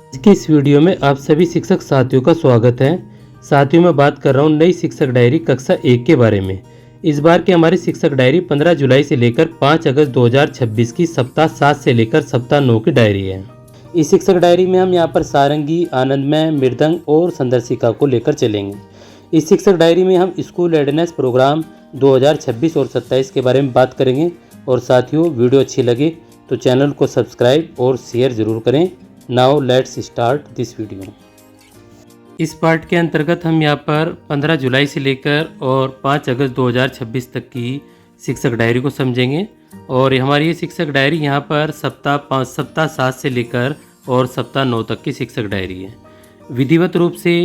आज की इस वीडियो में आप सभी शिक्षक साथियों का स्वागत है। साथियों, मैं बात कर रहा हूँ नई शिक्षक डायरी कक्षा 1 के बारे में। इस बार की हमारी शिक्षक डायरी 15 जुलाई से लेकर 5 अगस्त 2026 की सप्ताह 7 से लेकर सप्ताह 9 की डायरी है। इस शिक्षक डायरी में हम यहाँ पर सारंगी, आनंदमय, मृदंग और संदर्शिका को लेकर चलेंगे। इस शिक्षक डायरी में हम स्कूल रेडनेस प्रोग्राम 2026 और 27 के बारे में बात करेंगे। और साथियों, वीडियो अच्छी लगे तो चैनल को सब्सक्राइब और शेयर ज़रूर करें। Now let's start this video. इस पार्ट के अंतर्गत हम यहाँ पर 15 जुलाई से लेकर और 5 अगस्त 2026 तक की शिक्षक डायरी को समझेंगे। और हमारी ये शिक्षक डायरी यहाँ पर सप्ताह 7 से लेकर और सप्ताह 9 तक की शिक्षक डायरी है। विधिवत रूप से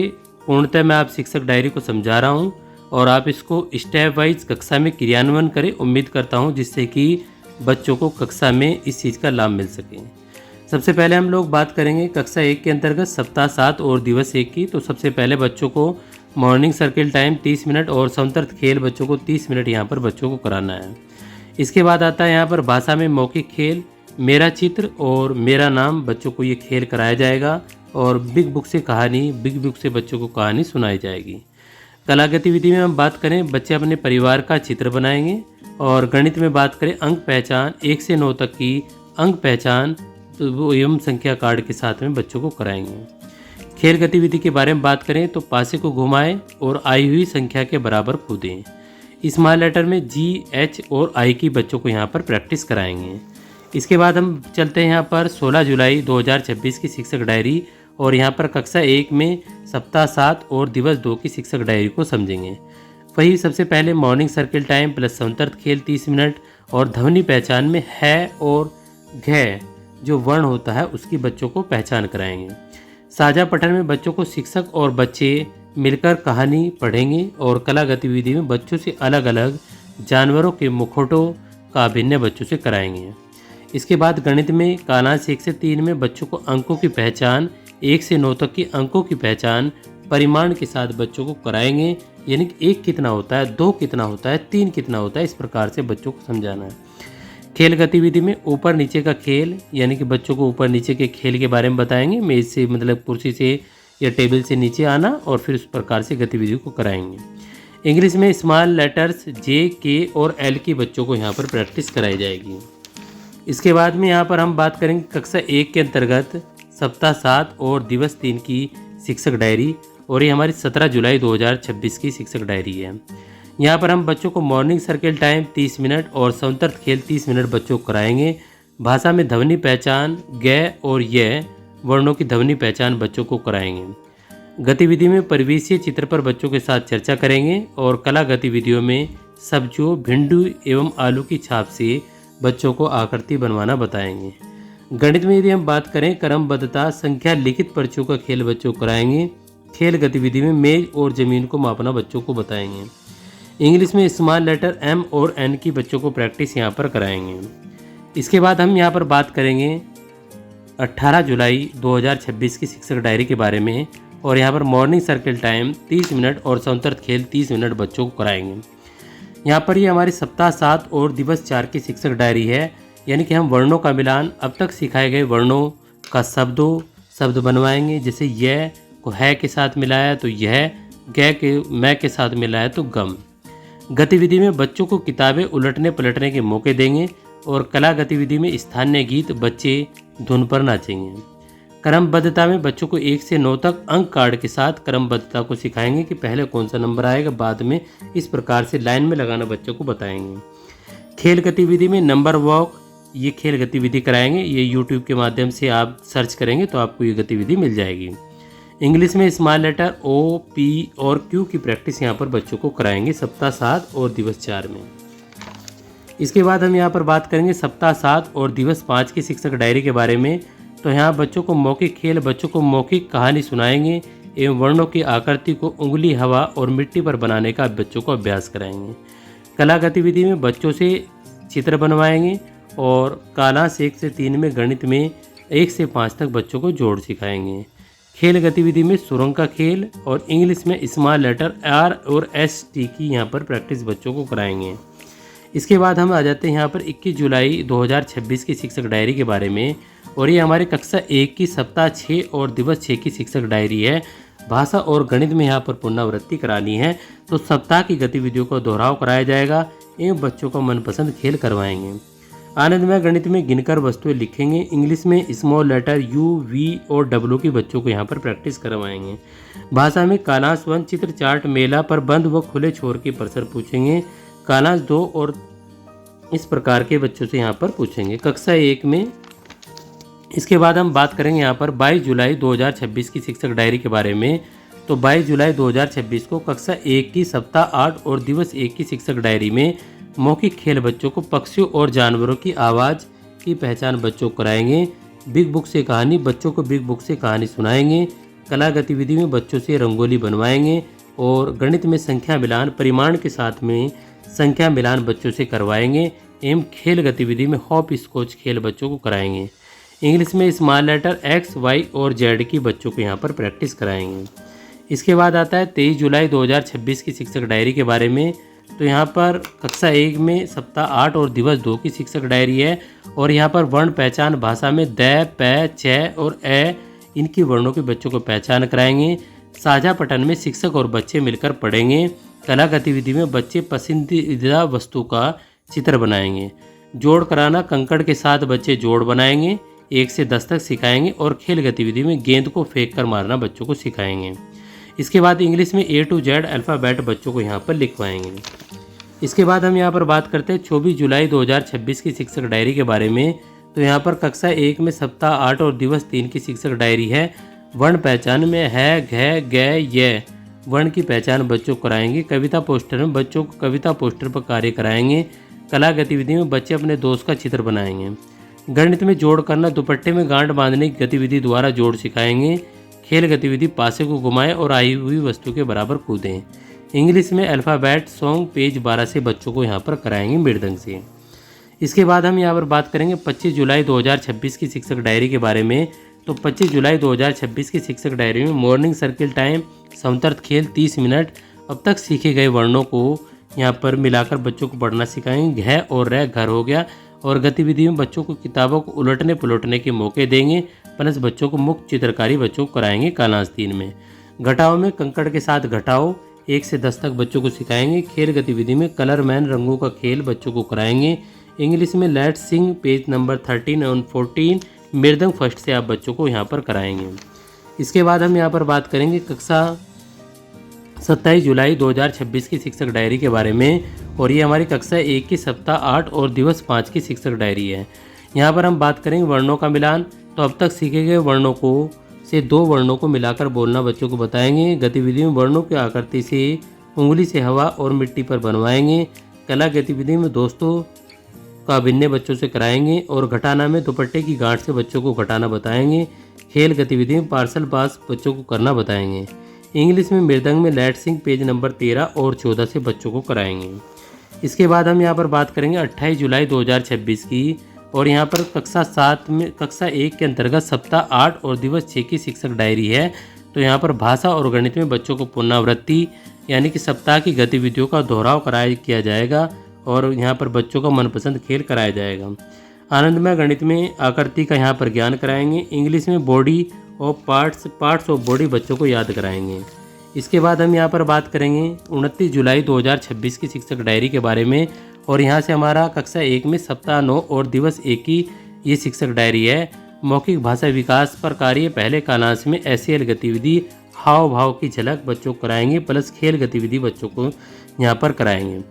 पूर्णतः मैं आप शिक्षक डायरी को समझा रहा हूँ और आप इसको स्टेप वाइज कक्षा में क्रियान्वयन करें। उम्मीद करता हूँ जिससे कि बच्चों को कक्षा में इस चीज़ का लाभ मिल सके। सबसे पहले हम लोग बात करेंगे कक्षा 1 के अंतर्गत सप्ताह 7 और दिवस 1 की। तो सबसे पहले बच्चों को मॉर्निंग सर्किल टाइम 30 मिनट और स्वतंत्र खेल बच्चों को 30 मिनट यहाँ पर बच्चों को कराना है। इसके बाद आता है यहाँ पर भाषा में मौखिक खेल मेरा चित्र और मेरा नाम। बच्चों को ये खेल कराया जाएगा। और बिग बुक से बच्चों को कहानी सुनाई जाएगी। कला गतिविधि में हम बात करें, बच्चे अपने परिवार का चित्र बनाएंगे। और गणित में बात करें, अंक पहचान 1 से 9 तक की अंक पहचान तो वो एवं संख्या कार्ड के साथ में बच्चों को कराएंगे। खेल गतिविधि के बारे में बात करें तो पासे को घुमाएं और आई हुई संख्या के बराबर कूदें। स्मॉल लेटर में जी, एच और आई की बच्चों को यहाँ पर प्रैक्टिस कराएंगे। इसके बाद हम चलते हैं यहाँ पर 16 जुलाई 2026 की शिक्षक डायरी। और यहाँ पर कक्षा 1 में सप्ताह 7 और दिवस 2 की शिक्षक डायरी को समझेंगे। वही सबसे पहले मॉर्निंग सर्किल टाइम प्लस स्वतंत्र खेल 30 मिनट और ध्वनि पहचान में है और घ जो वर्ण होता है उसकी बच्चों को पहचान कराएंगे। साझा पठन में बच्चों को शिक्षक और बच्चे मिलकर कहानी पढ़ेंगे। और कला गतिविधि में बच्चों से अलग अलग जानवरों के मुखौटों का अभिनय बच्चों से कराएंगे। इसके बाद गणित में कालांश 1 से 3 में बच्चों को अंकों की पहचान 1 से 9 तक की अंकों की पहचान परिमाण के साथ बच्चों को कराएंगे। यानी कि 1 कितना होता है, 2 कितना होता है, 3 कितना होता है, इस प्रकार से बच्चों को समझाना है। खेल गतिविधि में ऊपर नीचे का खेल, यानी कि बच्चों को ऊपर नीचे के खेल के बारे में बताएंगे। मेज से मतलब कुर्सी से या टेबल से नीचे आना और फिर उस प्रकार से गतिविधि को कराएंगे। इंग्लिश में स्मॉल लेटर्स जे, के और एल की बच्चों को यहाँ पर प्रैक्टिस कराई जाएगी। इसके बाद में यहाँ पर हम बात करेंगे कक्षा 1 के अंतर्गत सप्ताह 7 और दिवस 3 की शिक्षक डायरी। और ये हमारी 17 जुलाई 2026 की शिक्षक डायरी है। यहाँ पर हम बच्चों को मॉर्निंग सर्किल टाइम 30 मिनट और स्वतंत्र खेल 30 मिनट बच्चों को कराएंगे। भाषा में ध्वनि पहचान ग और य वर्णों की ध्वनि पहचान बच्चों को कराएंगे। गतिविधि में परिवेशीय चित्र पर बच्चों के साथ चर्चा करेंगे। और कला गतिविधियों में सब्जियों, भिंडी एवं आलू की छाप से बच्चों को आकृति बनवाना बताएंगे। गणित में यदि हम बात करें, क्रमबद्धता संख्या लिखित पर्चियों का खेल बच्चों को कराएंगे। खेल गतिविधि में मेज और जमीन को मापना बच्चों को बताएंगे। इंग्लिश में स्मॉल लेटर एम और एन की बच्चों को प्रैक्टिस यहाँ पर कराएंगे। इसके बाद हम यहाँ पर बात करेंगे 18 जुलाई 2026 की शिक्षक डायरी के बारे में। और यहाँ पर मॉर्निंग सर्किल टाइम 30 मिनट और स्वतंत्र खेल 30 मिनट बच्चों को कराएंगे। यहाँ पर ये हमारी सप्ताह 7 और दिवस 4 की शिक्षक डायरी है। यानी कि हम वर्णों का मिलान, अब तक सिखाए गए वर्णों का शब्द बनवाएंगे। जैसे यह को है के साथ मिलाया तो यह, ग के मैं के साथ मिलाया तो गम। गतिविधि में बच्चों को किताबें उलटने पलटने के मौके देंगे। और कला गतिविधि में स्थानीय गीत बच्चे धुन पर नाचेंगे। क्रमबद्धता में बच्चों को 1 से 9 तक अंक कार्ड के साथ क्रमबद्धता को सिखाएंगे कि पहले कौन सा नंबर आएगा, बाद में इस प्रकार से लाइन में लगाना बच्चों को बताएंगे। खेल गतिविधि में नंबर वॉक, ये खेल गतिविधि कराएंगे। ये यूट्यूब के माध्यम से आप सर्च करेंगे तो आपको ये गतिविधि मिल जाएगी। इंग्लिश में स्मॉल लेटर ओ, पी और क्यू की प्रैक्टिस यहाँ पर बच्चों को कराएंगे सप्ताह 7 और दिवस 4 में। इसके बाद हम यहाँ पर बात करेंगे सप्ताह 7 और दिवस 5 की शिक्षक डायरी के बारे में। तो यहाँ बच्चों को मौखिक खेल, बच्चों को मौखिक कहानी सुनाएंगे एवं वर्णों की आकृति को उंगली, हवा और मिट्टी पर बनाने का बच्चों को अभ्यास कराएंगे। कला गतिविधि में बच्चों से चित्र बनवाएंगे। और कालांश 1 से 3 में गणित में 1 से 5 तक बच्चों को जोड़ सिखाएंगे। खेल गतिविधि में सुरंग का खेल और इंग्लिश में स्मॉल लेटर आर और एस टी की यहाँ पर प्रैक्टिस बच्चों को कराएंगे। इसके बाद हम आ जाते हैं यहाँ पर 21 जुलाई 2026 की शिक्षक डायरी के बारे में, और ये हमारे कक्षा 1 की सप्ताह 6 और दिवस 6 की शिक्षक डायरी है। भाषा और गणित में यहाँ पर पुनरावृत्ति करानी है, तो सप्ताह की गतिविधियों का दोहराव कराया जाएगा एवं बच्चों को मनपसंद खेल करवाएंगे। आनंदमय गणित में गिनकर वस्तुएं लिखेंगे। इंग्लिश में स्मॉल लेटर यू, वी और डब्ल्यू की बच्चों को यहाँ पर प्रैक्टिस करवाएंगे। भाषा में कालांश 1 चित्र चार्ट मेला पर बंद व खुले छोर के प्रश्न पूछेंगे। कालांश 2 और इस प्रकार के बच्चों से यहाँ पर पूछेंगे कक्षा 1 में। इसके बाद हम बात करेंगे यहाँ पर 22 जुलाई 2026 की शिक्षक डायरी के बारे में। तो 22 जुलाई 2026 को कक्षा 1 की सप्ताह 8 और दिवस 1 की शिक्षक डायरी में मौखिक खेल बच्चों को पक्षियों और जानवरों की आवाज़ की पहचान बच्चों को कराएंगे। बिग बुक से कहानी, बच्चों को बिग बुक से कहानी सुनाएंगे। कला गतिविधि में बच्चों से रंगोली बनवाएंगे, और गणित में संख्या मिलान परिमाण के साथ में संख्या मिलान बच्चों से करवाएंगे एवं खेल गतिविधि में हॉप स्कॉच खेल बच्चों को कराएंगे। इंग्लिश में स्मॉल लेटर एक्स, वाई और जेड की बच्चों को यहाँ पर प्रैक्टिस कराएंगे। इसके बाद आता है 23 जुलाई 2026 की शिक्षक डायरी के बारे में। तो यहाँ पर कक्षा 1 में सप्ताह 8 और दिवस 2 की शिक्षक डायरी है, और यहाँ पर वर्ण पहचान भाषा में द, प, च और ए इनकी वर्णों के बच्चों को पहचान कराएंगे। साझा पठन में शिक्षक और बच्चे मिलकर पढ़ेंगे। कला गतिविधि में बच्चे पसंदीदा वस्तु का चित्र बनाएंगे। जोड़ कराना, कंकड़ के साथ बच्चे जोड़ बनाएंगे। 1 से 10 तक सिखाएंगे, और खेल गतिविधि में गेंद को फेंक कर मारना बच्चों को सिखाएंगे। इसके बाद इंग्लिश में A to Z अल्फ़ाबेट बच्चों को यहाँ पर लिखवाएंगे। इसके बाद हम यहाँ पर बात करते हैं 24 जुलाई 2026 की शिक्षक डायरी के बारे में। तो यहाँ पर कक्षा 1 में सप्ताह 8 और दिवस 3 की शिक्षक डायरी है। वर्ण पहचान में है, घ, ग, य वर्ण की पहचान बच्चों को कराएंगे। कविता पोस्टर में बच्चों को कविता पोस्टर पर कार्य कराएंगे। कला गतिविधि में बच्चे अपने दोस्त का चित्र बनाएंगे। गणित में जोड़ करना, दुपट्टे में गांठ बांधने की गतिविधि द्वारा जोड़ सिखाएंगे। खेल गतिविधि पासे को घुमाएं और आई हुई वस्तु के बराबर कूदें। इंग्लिश में अल्फ़ाबेट सॉन्ग पेज 12 से बच्चों को यहाँ पर कराएंगे मृदंग से। इसके बाद हम यहाँ पर बात करेंगे 25 जुलाई 2026 की शिक्षक डायरी के बारे में। तो 25 जुलाई 2026 की शिक्षक डायरी में मॉर्निंग सर्किल टाइम, समतर्थ खेल 30 मिनट, अब तक सीखे गए वर्णों को यहाँ पर मिलाकर बच्चों को पढ़ना सिखाएंगे। घ और र घर हो गया, और गतिविधि में बच्चों को किताबों को उलटने पुलटने के मौके देंगे, प्लस बच्चों को मुक्त चित्रकारी बच्चों को कराएंगे कालांश 3 में। घटाओ में कंकड़ के साथ घटाओ 1 से 10 तक बच्चों को सिखाएंगे। खेल गतिविधि में कलर मैन रंगों का खेल बच्चों को कराएंगे। इंग्लिश में लेट्स सिंग पेज नंबर 13 और 14 मृदंग फर्स्ट से आप बच्चों को यहाँ पर कराएंगे। इसके बाद हम यहाँ पर बात करेंगे कक्षा 27 जुलाई 2026 की शिक्षक डायरी के बारे में, और ये हमारी कक्षा 1 की सप्ताह 8 और दिवस 5 की शिक्षक डायरी है। यहाँ पर हम बात करेंगे वर्णों का मिलान। तो अब तक सीखे गए वर्णों को से 2 वर्णों को मिलाकर बोलना बच्चों को बताएंगे। गतिविधि में वर्णों की आकृति से उंगली से हवा और मिट्टी पर बनवाएंगे। कला गतिविधि में दोस्तों का भिन्ने बच्चों से कराएंगे, और घटाना में दुपट्टे की गांठ से बच्चों को घटाना बताएंगे। खेल गतिविधि में पार्सल पास बच्चों को करना बताएंगे। इंग्लिश में मृदंग में लेट सिंग पेज नंबर 13 और 14 से बच्चों को कराएंगे। इसके बाद हम यहाँ पर बात करेंगे 28 जुलाई 2026 की, और यहाँ पर कक्षा 1 के अंतर्गत सप्ताह 8 और दिवस 6 की शिक्षक डायरी है। तो यहाँ पर भाषा और गणित में बच्चों को पुनरावृत्ति यानी कि सप्ताह की गतिविधियों का दोहराव किया जाएगा, और यहाँ पर बच्चों का मनपसंद खेल कराया जाएगा। आनंदमय गणित में आकृति का यहाँ पर ज्ञान कराएंगे। इंग्लिश में बॉडी और पार्ट्स ऑफ बॉडी बच्चों को याद कराएंगे। इसके बाद हम यहाँ पर बात करेंगे 29 जुलाई 2026 की शिक्षक डायरी के बारे में, और यहाँ से हमारा कक्षा 1 में सप्ताह 9 और दिवस 1 की ये शिक्षक डायरी है। मौखिक भाषा विकास पर कार्य पहले कालांश में SEL गतिविधि हाव भाव की झलक बच्चों को कराएंगे, प्लस खेल गतिविधि बच्चों को यहाँ पर कराएंगे।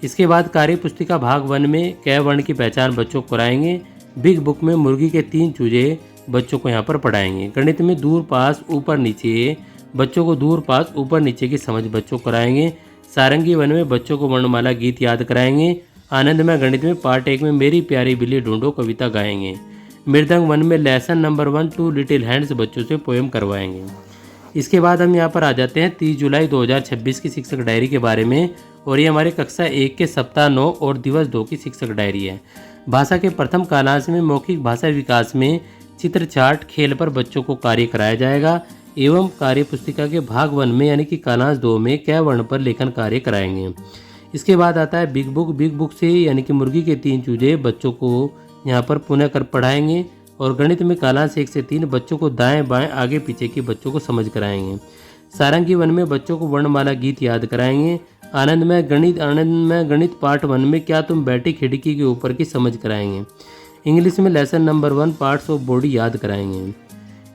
इसके बाद कार्य पुस्तिका भाग 1 में क वर्ण की पहचान बच्चों को कराएंगे। बिग बुक में मुर्गी के 3 चूजे बच्चों को यहाँ पर पढ़ाएंगे। गणित में दूर पास ऊपर नीचे बच्चों को दूर पास ऊपर नीचे की समझ बच्चों को कराएंगे। सारंगी वन में बच्चों को वर्णमाला गीत याद कराएंगे। आनंदमय गणित में पार्ट 1 में मेरी प्यारी बिल्ली ढूंढो कविता गाएंगे। मृदंग वन में lesson number 1 two little hands बच्चों से पोएम करवाएंगे। इसके बाद हम यहाँ पर आ जाते हैं 30 जुलाई 2026 की शिक्षक डायरी के बारे में, और ये हमारे कक्षा 1 के सप्ताह 9 और दिवस 2 की शिक्षक डायरी है। भाषा के प्रथम कालांश में मौखिक भाषा विकास में चित्र चार्ट खेल पर बच्चों को कार्य कराया जाएगा, एवं कार्य पुस्तिका के भाग 1 में यानी कि कालांश 2 में क वर्ण पर लेखन कार्य कराएंगे। इसके बाद आता है बिग बुक। बिग बुक से यानी कि मुर्गी के 3 चूजे बच्चों को यहाँ पर पुनः कर पढ़ाएंगे। और गणित में कालांश 1 से 3 बच्चों को दाएं बाएं आगे पीछे के बच्चों को समझ कराएंगे। सारंगी वन में बच्चों को वर्णमाला गीत याद कराएंगे। आनंद में गणित पार्ट 1 में क्या तुम बैठी खिड़की के ऊपर की समझ कराएंगे। इंग्लिश में lesson number 1 parts of body याद कराएंगे।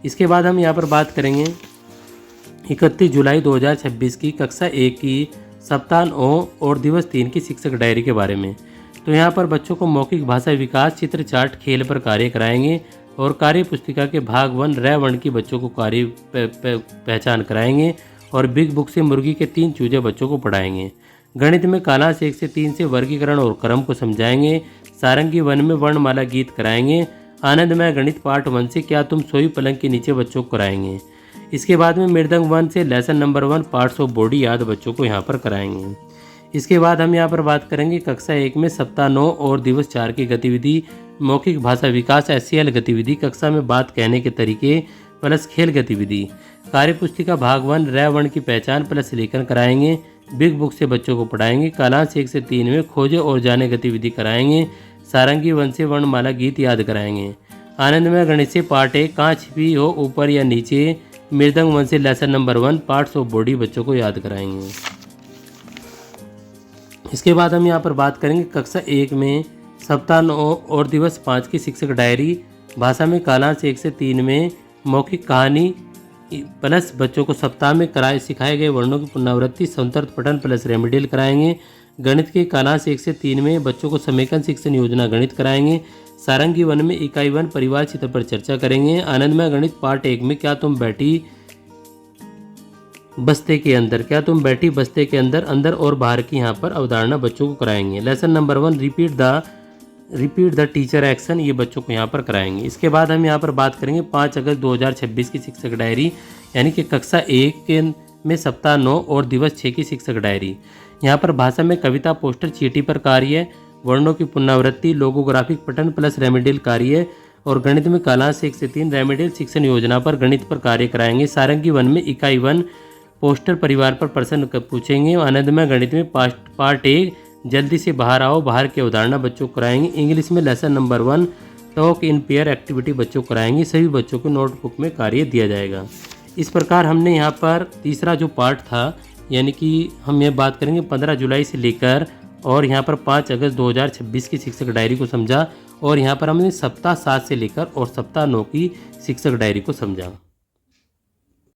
इसके बाद हम यहाँ पर बात करेंगे 31 जुलाई 2026 की कक्षा 1 की सप्ताह 9 और दिवस 3 की शिक्षक डायरी के बारे में। तो यहाँ पर बच्चों को मौखिक भाषा विकास, चित्र चार्ट, खेल पर कार्य कराएंगे और कार्य पुस्तिका के भाग 1 रै वर्ण की बच्चों को कार्य पहचान कराएंगे और बिग बुक से मुर्गी के 3 चूजे बच्चों को पढ़ाएंगे। गणित में कालांश 1 से 3 से वर्गीकरण और क्रम को समझाएंगे। सारंगी वन में वर्णमाला गीत कराएंगे। आनंदमय गणित पार्ट 1 से क्या तुम सोई पलंग के नीचे बच्चों को कराएंगे। इसके बाद में मृदंग 1 से lesson number 1 parts of body याद बच्चों को यहाँ पर कराएंगे। इसके बाद हम यहाँ पर बात करेंगे कक्षा 1 में सप्ताह 9 और दिवस 4 की गतिविधि, मौखिक भाषा विकास SCL गतिविधि, कक्षा में बात कहने के तरीके प्लस खेल गतिविधि। कार्यपुस्तिका भाग 1 रै वर्ण की पहचान प्लस लेखन कराएंगे। बिग बुक से बच्चों को पढ़ाएंगे। कालांश 1 से 3 में खोजे और जाने गतिविधि कराएंगे। सारंगी वन से वर्णमाला गीत याद कराएंगे। आनंदमय गणित से पार्ट 1 कहाँ छिपी हो ऊपर या नीचे। मृदंग 1 से lesson number 1 parts of body बच्चों को याद कराएंगे। इसके बाद हम यहाँ पर बात करेंगे कक्षा 1 में सप्ताह 9 और दिवस 5 की शिक्षक डायरी। भाषा में कालांश 1 से 3 में मौखिक कहानी प्लस बच्चों को सप्ताह में सिखाए गए वर्णों की पुनरावृत्ति, संतर्त पठन प्लस रेमेडियल कराएंगे। गणित के कालांश 1 से 3 में बच्चों को समेकन शिक्षण योजना गणित कराएंगे। सारंगी वन में इकाई 1 परिवार चित्र पर चर्चा करेंगे। आनंदमय गणित पार्ट 1 में क्या तुम बैठी बस्ते के अंदर अंदर और बाहर की यहाँ पर अवधारणा बच्चों को कराएंगे। Lesson number 1 repeat the teacher action, ये बच्चों को यहाँ पर कराएंगे। इसके बाद हम यहाँ पर बात करेंगे 5 अगस्त 2026 की शिक्षक डायरी यानी कि कक्षा 1 में सप्ताह 9 और दिवस 6 की शिक्षक डायरी। यहाँ पर भाषा में कविता, पोस्टर, चीटी पर कार्य, वर्णों की पुनरावृत्ति, लोगोग्राफिक पठन प्लस रेमेडियल कार्य और गणित में कालांश 1 से 3 रेमेडियल शिक्षण योजना पर गणित पर कार्य कराएंगे। सारंगी वन में इकाई 1 पोस्टर परिवार पर प्रश्न पूछेंगे। आनंदमय गणित में पार्ट 1 जल्दी से बाहर आओ बाहर की अवधारणा बच्चों को कराएंगे। इंग्लिश में lesson number 1 talk in pair activity बच्चों को कराएंगे। सभी बच्चों को नोटबुक में कार्य दिया जाएगा। इस प्रकार हमने यहाँ पर तीसरा जो पार्ट था यानी कि हम ये बात करेंगे 15 जुलाई से लेकर और यहाँ पर 5 अगस्त 2026 की शिक्षक डायरी को समझा और यहाँ पर हमने सप्ताह 7 से लेकर और सप्ताह 9 की शिक्षक डायरी को समझा।